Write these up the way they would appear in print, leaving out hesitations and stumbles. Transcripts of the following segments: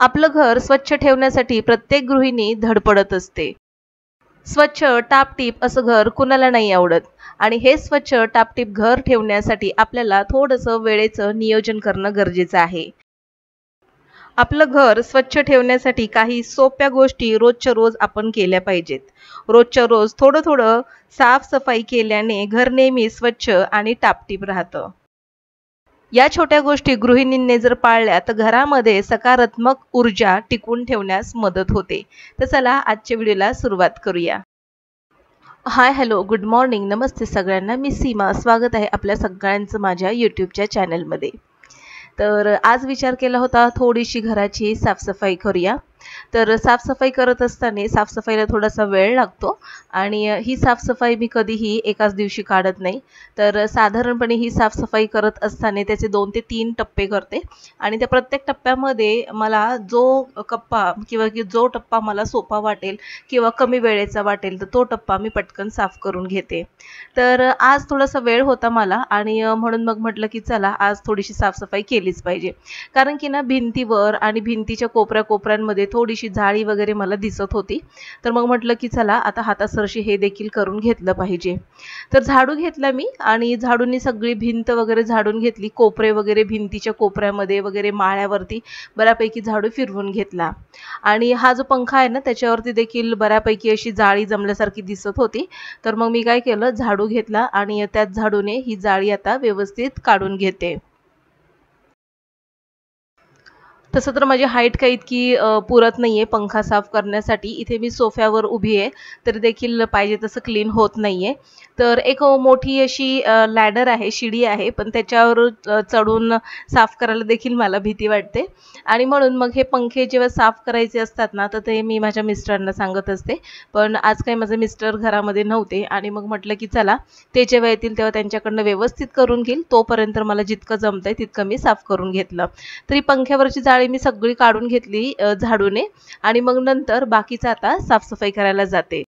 आपलं घर स्वच्छ ठेवण्यासाठी प्रत्येक गृहिणी धडपडत असते. स्वच्छ टापटीप असं घर कुणाला नाही आवडत आणि हे स्वच्छ टापटीप घर ठेवण्यासाठी आपल्याला थोडंसं वेळेचं नियोजन करणं गरजेचं आहे. आपलं घर स्वच्छ ठेवण्यासाठी काही सोप्या गोष्टी रोजच्या रोज आपण केल्या पाहिजेत. रोजच्या रोज थोडं थोडं साफसफाई केल्याने घर नेहमी स्वच्छ आणि टापटीप राहतं. या छोट्या गोष्टी गृहिणींनी जर पाळल्या तर घरामध्ये सकारात्मक ऊर्जा टिकवून ठेवण्यास मदत होते. तर चला आजच्या व्हिडिओला सुरुवात करूया. हाय हॅलो गुड मॉर्निंग नमस्ते सगळ्यांना. मी सीमा. स्वागत आहे आपल्या सगळ्यांचं माझ्या यूट्यूबच्या चॅनलमध्ये. तर आज विचार केला होता थोडीशी घराची साफसफाई करूया. तर साफसफाई करत असताना साफसफाईला थोडासा वेळ लागतो आणि ही साफसफाई मी कधीही एकाच दिवशी काढत नाही. तर साधारणपणे ही साफसफाई करत असताना त्याचे 2 ते 3 टप्पे करते आणि त्या प्रत्येक टप्प्यामध्ये मला जो कप्पा किंवा जो टप्पा मला सोपा वाटेल किंवा कमी वेळेचा वाटेल तर तो टप्पा मी पटकन साफ करून घेते. तर आज थोडासा वेळ होता मला आणि म्हणून मग म्हटलं की चला आज थोडीशी साफसफाई केलीच पाहिजे. कारण की ना भिंतीवर आणि भिंतीच्या कोपऱ्यामध्ये थोडीशी जाळी वगैरे मला दिसत होती. तर मग म्हटलं की चला आता हातासरशी हे देखील करून घेतलं पाहिजे. तर झाडू घेतला मी आणि झाडूनी सगळी भिंत वगैरे झाडून घेतली. कोपरे वगैरे भिंतीच्या कोपऱ्यामध्ये वगैरे माळ्यावरती बऱ्यापैकी झाडू फिरवून घेतला आणि हा जो पंखा आहे ना त्याच्यावरती देखील बऱ्यापैकी अशी जाळी जमल्यासारखी दिसत होती. तर मग मी काय केलं झाडू घेतला आणि त्याच झाडूने ही जाळी आता व्यवस्थित काढून घेते. तसं तर माझी हाईट काही इतकी पुरत नाहीये पंखा साफ करण्यासाठी. इथे मी सोफ्यावर उभी आहे तरी देखील पाहिजे तसं क्लीन होत नाहीये. तर एक मोठी अशी लॅडर आहे, शिडी आहे, पण त्याच्यावर चढून साफ करायला देखील मला भीती वाटते आणि म्हणून मग हे पंखे जेव्हा साफ करायचे असतात ना तर ते मी माझ्या मिस्टरांना सांगत असते. पण आज काही माझे मिस्टर घरामध्ये नव्हते आणि मग म्हटलं की चला ते जेव्हा येतील तेव्हा त्यांच्याकडनं व्यवस्थित करून घेईल. तोपर्यंत मला जितकं जमतंय तितकं मी साफ करून घेतलं. तरी पंख्यावरची जाळी मी सगळी काढून घेतली झाडूने आणि मग नंतर बाकीचं आता साफसफाई करायला जाते.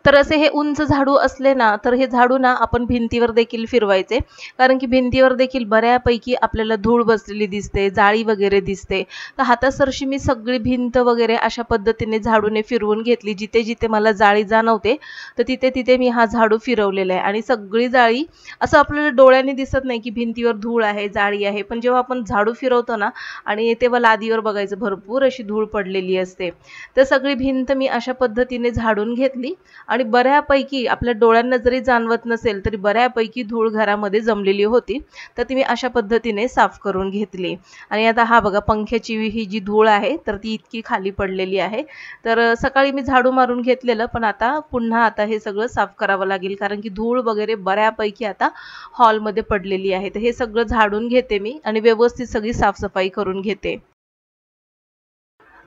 तर असे हे उंच झाडू असले ना तर हे झाडू ना आपण भिंतीवर देखील फिरवायचे. कारण की भिंतीवर देखील बऱ्यापैकी आपल्याला धूळ बसलेली दिसते, जाळी वगैरे दिसते. तर हातासरशी मी सगळी भिंत वगैरे अशा पद्धतीने झाडूने फिरवून घेतली. जिथे जिथे मला जाळी जाणवते तर तिथे तिथे मी हा झाडू फिरवलेला आहे आणि सगळी जाळी असं आपल्याला डोळ्यांनी दिसत नाही की भिंतीवर धूळ आहे, जाळी आहे. पण जेव्हा आपण झाडू फिरवतो ना आणि तेव्हा लादीवर बघायचं भरपूर अशी धूळ पडलेली असते. तर सगळी भिंत मी अशा पद्धतीने झाडून घेतली आणि बऱ्यापैकी आपल्या डोळ्यांना जरी जाणवत नसेल तरी बऱ्यापैकी धूळ घरामध्ये जमलेली होती. तर ती मी अशा पद्धतीने साफ करून घेतली आणि आता हा बघा पंख्याची ही जी धूळ आहे तर ती इतकी खाली पडलेली आहे. तर सकाळी मी झाडू मारून घेतलेलं पण आता पुन्हा हे सगळं साफ करावं लागेल कारण की धूळ वगैरे बऱ्यापैकी आता हॉलमध्ये पडलेली आहे. तर हे सगळं झाडून घेते मी आणि व्यवस्थित सगळी साफसफाई करून घेते.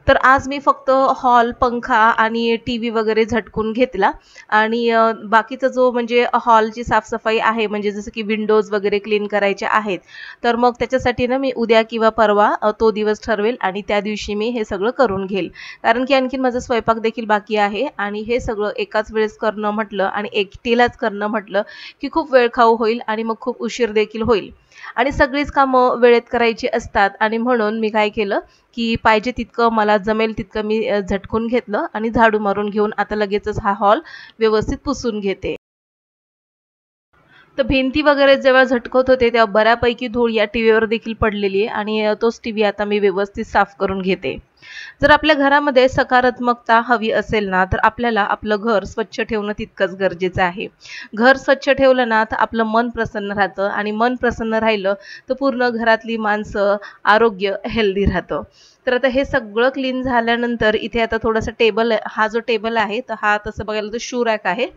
तर आज मी फक्त हॉल, पंखा आणि टीव्ही वगैरे झटकून घेतला आणि बाकीचा जो म्हणजे हॉलची साफसफाई आहे म्हणजे जसं की विंडोज वगैरे क्लीन करायचे आहेत. तर मग त्याच्यासाठी ना मी उद्या किंवा परवा तो दिवस ठरवेल आणि त्या दिवशी मी हे सगळं करून घेईल. कारण की आणखीन माझा स्वयंपाक देखील बाकी आहे आणि हे सगळं एकाच वेळेस करणं म्हटलं आणि एकटीलाच करणं म्हटलं की खूप वेळखाऊ होईल आणि मग खूप उशीर देखील होईल आणि सगळीच कामं वेळेत करायची असतात आणि म्हणून मी काय केलं की पाहिजे तितकं मला जमेल तितकं मी झटकून घेतलं आणि झाडू मारून घेऊन आता लगेचच हा हॉल व्यवस्थित पुसून घेते. तर भिंती वगैरे जेव्हा झटकत होते तेव्हा बऱ्यापैकी धूळ या टीव्हीवर देखील पडलेली आहे आणि तोच टीव्ही आता मी व्यवस्थित साफ करून घेते. जर आपल्या घरामध्ये सकारात्मकता हवी असेल ना तर आपल्याला आपलं घर स्वच्छ ठेवणं तितकंच गरजेचं आहे. घर स्वच्छ ठेवलं ना तर आपलं मन प्रसन्न राहतं आणि मन प्रसन्न राहिलं तर पूर्ण घरातली माणसं आरोग्य हेल्दी राहतं. तर आता हे सगळं क्लीन झाल्यानंतर इथे आता थोडासा टेबल हा जो टेबल आहे तर हा तसं बघायला तर शू रॅक आहे.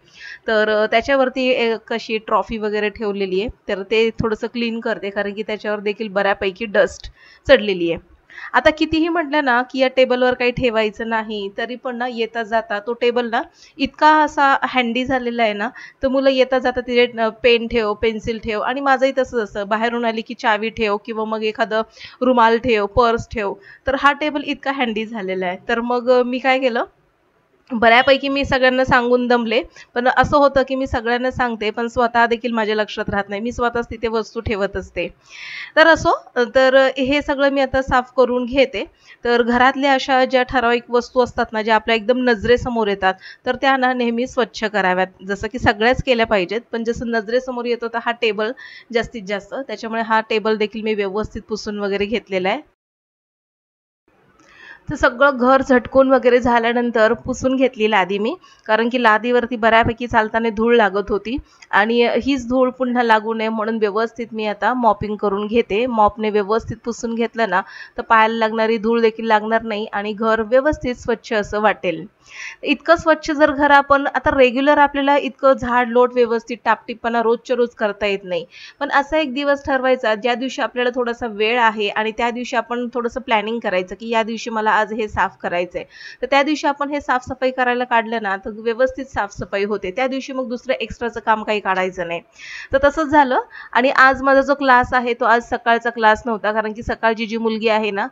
तर त्याच्यावरती एक अशी ट्रॉफी वगैरे ठेवलेली आहे. तर ते थोडंसं क्लीन करते कारण की त्याच्यावर देखील बऱ्यापैकी डस्ट चढलेली आहे. आता कितीही म्हटलं ना की या टेबलवर काही ठेवायचं नाही तरी पण ना येता जाता तो टेबल ना इतका असा हँडी झालेला आहे ना तर मुलं येता जाता तिथे पेन ठेव, पेन्सिल ठेव आणि माझंही तसंच असतं. बाहेरून आली की चावी ठेव किंवा मग एखादं रुमाल ठेव, पर्स ठेव. तर हा टेबल इतका हँडी झालेला आहे. तर मग मी काय केलं बऱ्यापैकी मी सगळ्यांना सांगून दमले. पण असं होतं, की मी सगळ्यांना सांगते, पण स्वतः देखील माझ्या लक्षात राहत नाही. मी स्वतःच तिथे वस्तू ठेवत असते. तर असो, तर हे सगळं मी आता साफ करून घेते. तर घरातल्या अशा ज्या ठराविक वस्तू असतात ना, ज्या आपल्या एकदम नजरेसमोर येतात, तर त्या ना नेहमी स्वच्छ कराव्यात. जसं की सगळ्याच केल्या पाहिजेत, पण जसं नजरेसमोर येतो तर हा टेबल जास्तीत जास्त. त्याच्यामुळे हा टेबल देखील मी व्यवस्थित पुसून वगैरे घेतलेला आहे. तर सगळं घर झटकून वगैरे झाल्यानंतर पुसून घेतली लादी मी. कारण की लादीवरती बऱ्यापैकी चालताना धूळ लागत होती आणि हीच धूळ पुन्हा लागू नये म्हणून व्यवस्थित मी आता मॉपिंग करून घेते. मॉपने व्यवस्थित पुसून घेतलं ना, तर पायाला लागणारी धूळ देखील लागणार नाही आणि घर व्यवस्थित स्वच्छ असं वाटेल. इतकं स्वच्छ जर घर आपण आता रेग्युलर आपल्याला इतकं झाड लोट व्यवस्थित टापटीपणा रोजच्या रोज करता येत नाही. पण असा एक दिवस ठरवायचा ज्या दिवशी आपल्याला थोडासा वेळ आहे आणि त्या दिवशी आपण थोडंसं प्लॅनिंग करायचं, की या दिवशी मला आज हे साफ करायचंय. तर त्या दिवशी आपण हे साफ-सफाई करायला काढलं ना, तर व्यवस्थित साफ-सफाई होते. त्या दिवशी मग दुसरं एक्स्ट्राचं काम काही काढायचं नाही. तर तसंच झालं आणि आज माझा जो क्लास आहे तो आज सकाळचा क्लास नव्हता. कारण की सकाळची जी मुलगी आहे ना,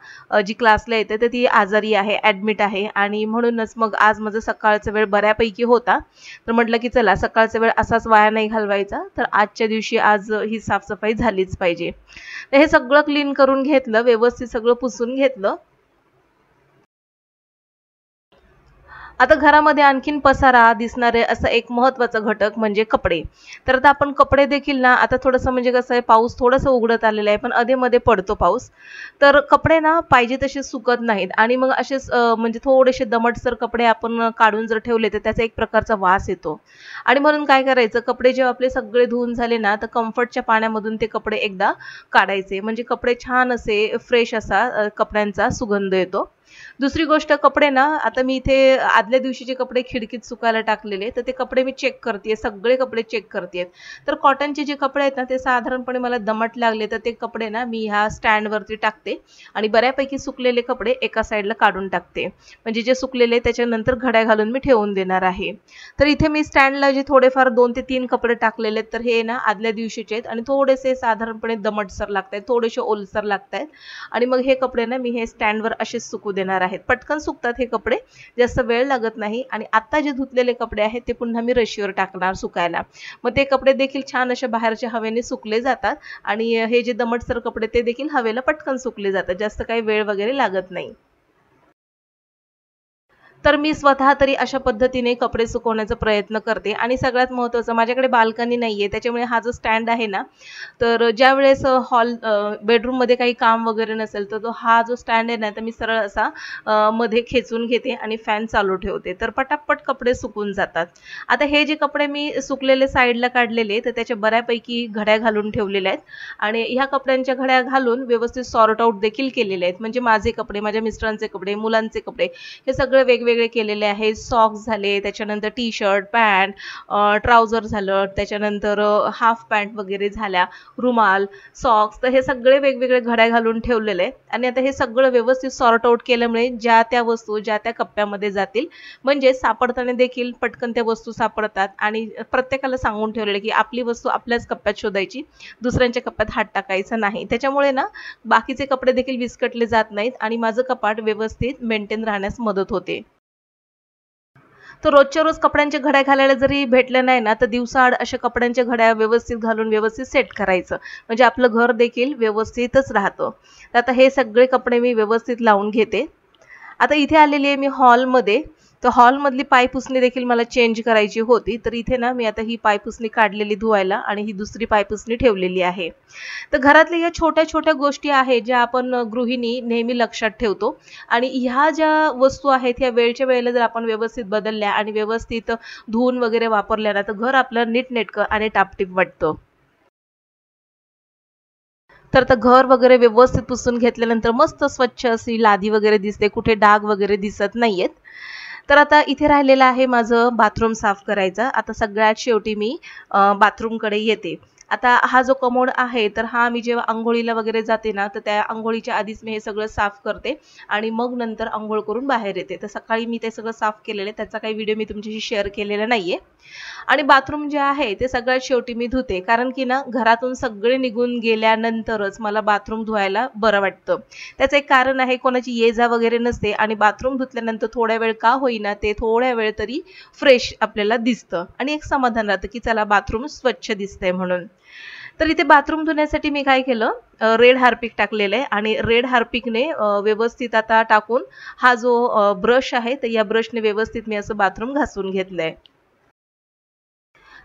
जी क्लासला येते तर ती आजारी आहे, ॲडमिट आहे आणि म्हणूनच मग आज माझा सकाळचा वेळ बऱ्यापैकी होता. तर म्हटलं की चला सकाळचा वेळ असाच वाया नाही घालवायचा. तर आजच्या दिवशी आज ही साफ-सफाई झालीच पाहिजे. तर हे सगळं क्लीन करून घेतलं, व्यवस्थित सगळं पुसून घेतलं. आता घरामध्ये आणखीन पसारा दिसणारे असा एक महत्त्वाचा घटक म्हणजे कपडे. तर आता आपण कपडे देखील ना आता थोडंसं म्हणजे कसं आहे पाऊस थोडंसं उघडत आलेला आहे, पण अधेमध्ये पडतो पाऊस. तर कपडे ना पाहिजे तसे सुकत नाहीत आणि मग असेच म्हणजे थोडेसे दमटसर कपडे आपण काढून जर ठेवले तर त्याचा एक प्रकारचा वास येतो. आणि म्हणून काय करायचं कपडे जेव्हा आपले सगळे धुवून झाले ना, तर कम्फर्टच्या पाण्यामधून ते कपडे एकदा काढायचे. म्हणजे कपडे छान असे फ्रेश असा कपड्यांचा सुगंध येतो. दुसरी गोष्ट कपडे ना, आता मी इथे आदल्या दिवशीचे कपडे खिडकीत सुकायला टाकलेले, तर ते कपडे मी चेक करतेय, सगळे कपडे चेक करतेय. तर कॉटनचे जे कपडे आहेत ना, ते साधारणपणे मला दमट लागले, तर ते कपडे ना मी ह्या स्टँडवरती टाकते आणि बऱ्यापैकी सुकलेले कपडे एका साईडला काढून टाकते. म्हणजे जे सुकलेले त्याच्यानंतर घड्या घालून मी ठेवून देणार आहे. तर इथे मी स्टँडला जे थोडेफार 2 ते 3 कपडे टाकलेले आहेत, तर हे ना आदल्या दिवशीचे आहेत आणि थोडेसे साधारणपणे दमटसर लागतायत, थोडेसे ओलसर लागतायत आणि मग हे कपडे ना मी हे स्टँडवर असेच सुकू देणार आहेत. पटकन सुकतात हे कपडे, जास्त वेळ लागत नाही आणि आता जे धुतलेले कपडे आहेत ते पुन्हा मी रशीवर टाकणार सुकायला. मग ते कपडे देखील छान अशा बाहेरच्या हवेने सुकले जातात आणि हे जे दमटसर कपडे ते देखील हवेला पटकन सुकले जातात. जास्त काही वेळ वगैरे लागत नाही. तर मी स्वतः तरी अशा पद्धतीने कपडे सुकवण्याचा प्रयत्न करते आणि सगळ्यात महत्त्वाचं माझ्याकडे बाल्कनी नाहीये त्याच्यामुळे हा जो स्टँड आहे ना, तर ज्यावेळेस बेडरूममध्ये काही काम वगैरे नसेल, तर हा जो स्टँड आहे ना, तर मी सरळ असा मध्ये खेचून घेते आणि फॅन चालू ठेवते. तर पटापट कपडे सुकून जातात. आता हे जे कपडे मी सुकलेले साईडला काढलेले, तर त्याच्या बऱ्यापैकी घड्या घालून ठेवलेल्या आहेत आणि ह्या कपड्यांच्या घड्या घालून व्यवस्थित सॉर्ट आउट देखील केलेले आहेत. म्हणजे माझे कपडे, माझ्या मिस्टरांचे कपडे, मुलांचे कपडे हे सगळे वेगवेगळे केलेले आहेत. सॉक्स झाले, त्याच्यानंतर टी-शर्ट, पॅन्ट, ट्राउझर झालं, त्याच्यानंतर हाफ पॅन्ट वगैरे झाल्या, रुमाल, सॉक्स तर हे सगळे वेगवेगळे घड्या घालून ठेवलेले आहेत आणि आता हे सगळं व्यवस्थित सॉर्ट आउट केल्यामुळे ज्या त्या वस्तू ज्या त्या कप्प्यामध्ये जातील. म्हणजे सापडताना देखील पटकन त्या वस्तू सापडतात आणि प्रत्येकाला सांगून ठेवलेलं की आपली वस्तू आपल्याच कप्प्यात शोधायची, दुसऱ्यांच्या कप्प्यात हात टाकायचा नाही. त्याच्यामुळे ना बाकीचे कपडे देखील विस्कटले जात नाहीत आणि माझं कपाट व्यवस्थित मेंटेन राहण्यास मदत होते. तर रोजच्या रोज कपड्यांच्या घड्या घालायला जरी भेटलं नाही ना, तर दिवसाआड अशा कपड्यांच्या घड्या व्यवस्थित घालून व्यवस्थित सेट करायचं. म्हणजे आपलं घर देखील व्यवस्थितच राहतं. तर आता हे सगळे कपडे मी व्यवस्थित लावून घेते. आता इथे आलेली आहे मी हॉलमध्ये. तर हॉलमधली पायपुसणी देखील मला चेंज करायची होती. तर इथे ना मी आता ही पायपुसणी काढलेली धुवायला आणि ही दुसरी पायपुसणी ठेवलेली आहे. तर घरातल्या या छोट्या-छोट्या गोष्टी आहेत ज्या आपण गृहिणी नेहमी लक्षात ठेवतो आणि ह्या ज्या वस्तू आहेत ह्या वेळच्या वेळेला जर आपण व्यवस्थित बदलल्या आणि व्यवस्थित धुवून वगैरे वापरल्या ना, तर घर आपलं नीटनेटकं आणि टापटीप वाटतं. तर आता घर वगैरे व्यवस्थित पुसून घेतल्यानंतर मस्त स्वच्छ अशी लादी वगैरे दिसते, कुठे डाग वगैरे दिसत नाहीयेत. तर आता इथे राहिलेलं आहे माझं बाथरूम साफ करायचं. आता सगळ्यात शेवटी मी बाथरूमकडे येते. आता हा जो कमोड आहे तर हा मी जेव्हा अंघोळीला वगैरे जाते ना तर त्या अंघोळीच्या आधीच मी हे सगळं साफ करते आणि मग नंतर अंघोळ करून बाहेर येते. तर सकाळी मी ते सगळं साफ केलेलं आहे, त्याचा काही व्हिडिओ मी तुमच्याशी शेअर केलेला नाहीये. आणि बाथरूम जे आहे ते सगळ्यात शेवटी मी धुते, कारण की ना घरातून सगळे निघून गेल्यानंतरच मला बाथरूम धुवायला बरं वाटतं. त्याचं एक कारण आहे, कोणाची ये-जा वगैरे नसते आणि बाथरूम धुतल्यानंतर थोड्या वेळ का होईना ते थोड्या वेळ तरी फ्रेश आपल्याला दिसतं आणि एक समाधान राहतं की चला बाथरूम स्वच्छ दिसतंय म्हणून. तर इथे बाथरूम धुण्यासाठी मी काय केलं, रेड हार्पिक टाकलेलं आहे आणि रेड हार्पिकने व्यवस्थित आता टाकून हा जो ब्रश आहे तर या ब्रशने व्यवस्थित मी असं बाथरूम घासून घेतलंय.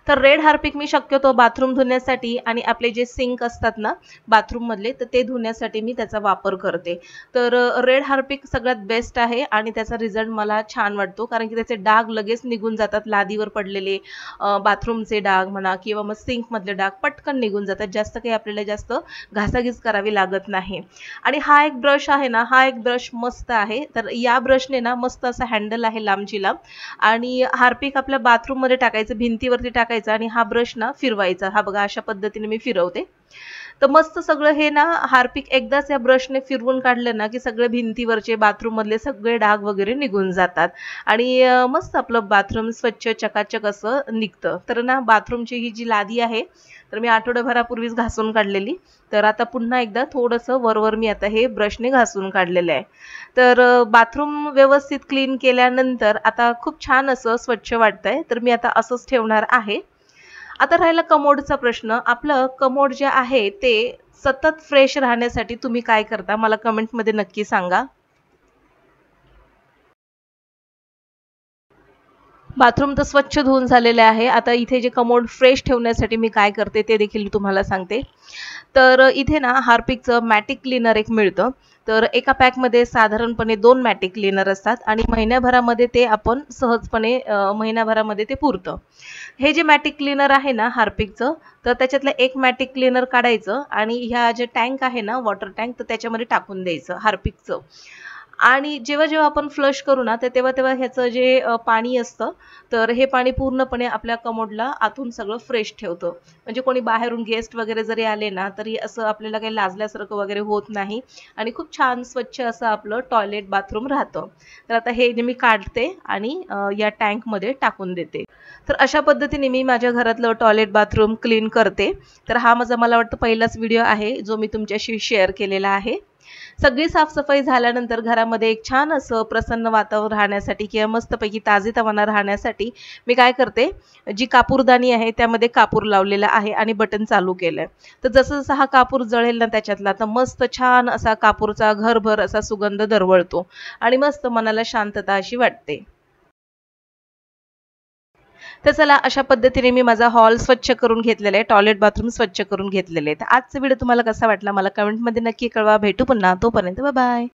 तर रेड हार्पिक मी शक्यतो बाथरूम धुण्यासाठी आणि आपले जे सिंक असतात ना बाथरूम मधले तर ते धुण्यासाठी मी त्याचा वापर करते. तर रेड हार्पिक सगळ्यात बेस्ट आहे आणि त्याचा रिझल्ट मला छान वाटतो, कारण की त्याचे डाग लगेच निघून जातात. लादीवर पडलेले बाथरूमचे डाग म्हणा किंवा मग सिंक मधले डाग पटकन निघून जातात. जास्त काही आपल्याला जास्त घासाघीस करावी लागत नाही. आणि हा एक ब्रश आहे ना, हा एक ब्रश मस्त आहे. तर या ब्रशने ना मस्त असा हँडल आहे लांबची लांब आणि हार्पिक आपल्या बाथरूम मध्ये टाकायचं, भिंतीवरती टाकायचं आणि हा ब्रश ना फिरवायचा. हा बघा अशा पद्धतीने मी फिरवते. तर मस्त सगळं हे ना हार्पिक एकदाच या ब्रशने फिरवून काढलं ना की सगळे भिंतीवरचे बाथरूम मधले सगळे डाग वगैरे निघून जातात आणि मस्त आपलं बाथरूम स्वच्छ चकाचक असं निघतं. तर ना बाथरूमची ही जी लादी आहे तर मी आठवड्याभरापूर्वीच घासून काढलेली. तर आता पुन्हा एकदा थोडंसं वरवर मी आता हे ब्रशने घासून काढलेलं आहे. तर बाथरूम व्यवस्थित क्लीन केल्यानंतर आता खूप छान असं स्वच्छ वाटतंय. तर मी आता असंच ठेवणार आहे. आता राहिला कमोडचा प्रश्न. आपलं कमोड जे आहे ते सतत फ्रेश राहण्यासाठी तुम्ही काय करता मला कमेंटमध्ये नक्की सांगा. बाथरूम तर स्वच्छ धुवून झालेले आहे. आता इथे जे कमोड फ्रेश ठेवण्यासाठी मी काय करते ते देखील तुम्हाला सांगते. तर इथे ना हार्पिकचं मॅटिक क्लीनर एक मिळतं. तर एका पॅकमध्ये साधारणपणे 2 मॅटिक क्लीनर असतात आणि महिन्याभरामध्ये ते आपण सहजपणे महिन्याभरामध्ये ते पुरतं. हे जे मॅटिक क्लीनर आहे ना हार्पिकचं, तर त्याच्यातलं एक मॅटिक क्लीनर काढायचं आणि ह्या जे टँक आहे ना वॉटर टँक तर त्याच्यामध्ये टाकून द्यायचं हार्पिकचं. आणि जेव्हा जेव्हा आपण फ्लश करू ना तर तेव्हा तेव्हा ह्याचं जे पाणी असतं तर हे पाणी पूर्णपणे आपल्या कमोडला आतून सगळं फ्रेश ठेवतं. म्हणजे कोणी बाहेरून गेस्ट वगैरे जरी आले ना तरी असं आपल्याला काही लाजल्यासारखं वगैरे होत नाही आणि खूप छान स्वच्छ असं आपलं टॉयलेट बाथरूम राहतं. तर आता हे जे मी काढते आणि या टँकमध्ये टाकून देते. तर अशा पद्धतीने मी माझ्या घरातलं टॉयलेट बाथरूम क्लीन करते. तर हा माझा मला वाटतं पहिलाच व्हिडिओ आहे जो मी तुमच्याशी शेअर केलेला आहे. सगळी साफसफाई झाल्यानंतर घरामध्ये एक छान असं प्रसन्न वातावरण राहण्यासाठी किंवा मस्तपैकी ताजेतवाना राहण्यासाठी मी काय करते, जी कापूरदानी आहे त्यामध्ये कापूर लावलेला आहे आणि बटन चालू केलंय. तर जसं जसं हा कापूर जळेल ना त्याच्यातला तर मस्त छान असा कापूरचा घरभर असा सुगंध दरवळतो आणि मस्त मनाला शांतता अशी वाटते. तर चला अशा पद्धतीने मी माझा हॉल स्वच्छ करून घेतलेला आहे, टॉयलेट बाथरूम स्वच्छ करून घेतलेले आहे. तर आजचा व्हिडिओ तुम्हाला कसा वाटला मला कमेंटमध्ये नक्की कळवा. भेटू पुन्हा, तोपर्यंत बाय बाय.